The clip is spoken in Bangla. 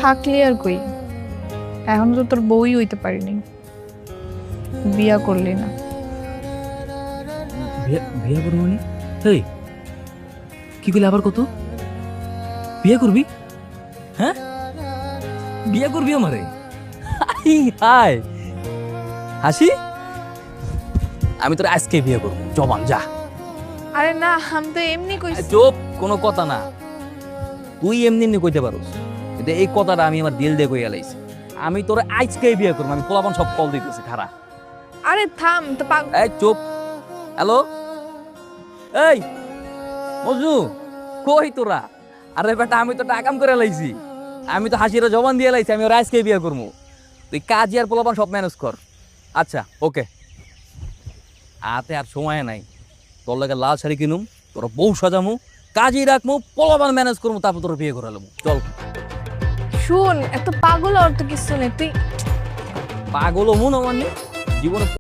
থাকলে আর কই, এখন তো তোর বউই হইতে পারিনি, বিয়া করলি না। বিয়া করবো মানে? হেই, কি করলে আবার কত? বিয়ে করবি? হ্যাঁ, বিয়ে করবি আমারে? হাই হাসি, আমি তোর আজকে বিয়ে করবো, জবান যা। আরে না, আমি তো এমনি কইছি। চুপ, কোনো কথা না। তুই এমনি এমনি কইতে পারোস, কিন্তু এই কথাটা আমি আমার দিল দিয়ে কইয়া লাইছি। আমি তোর আজকেই বিয়ে করবো। আমি পোলাপান সব কল দিতেছি, খারা। আরে থাম তো এই চুপ। হ্যালো, এই মজনু, কই তোরা? আরে বেটা, আমি তো টাকাম করে লাইছি। আমি তো হাসিরা জবান দিয়ে লাইছি আমি ওর আজকেই বিয়ে করবো। তুই কাজ আর পোলাপান সব ম্যানেজ কর। আচ্ছা, ওকে। হাতে আর সময় নাই। তোর লাগে লাল শাড়ি কিনুম, তোর বউ সাজামু, কাজই রাখমু, পোলাপান ম্যানেজ করবো, তারপর তোর বিয়ে করে নেবো। চল। শুন, এত পাগল আর তো কিছু নেই তুই। পাগল মন আমার জীবনে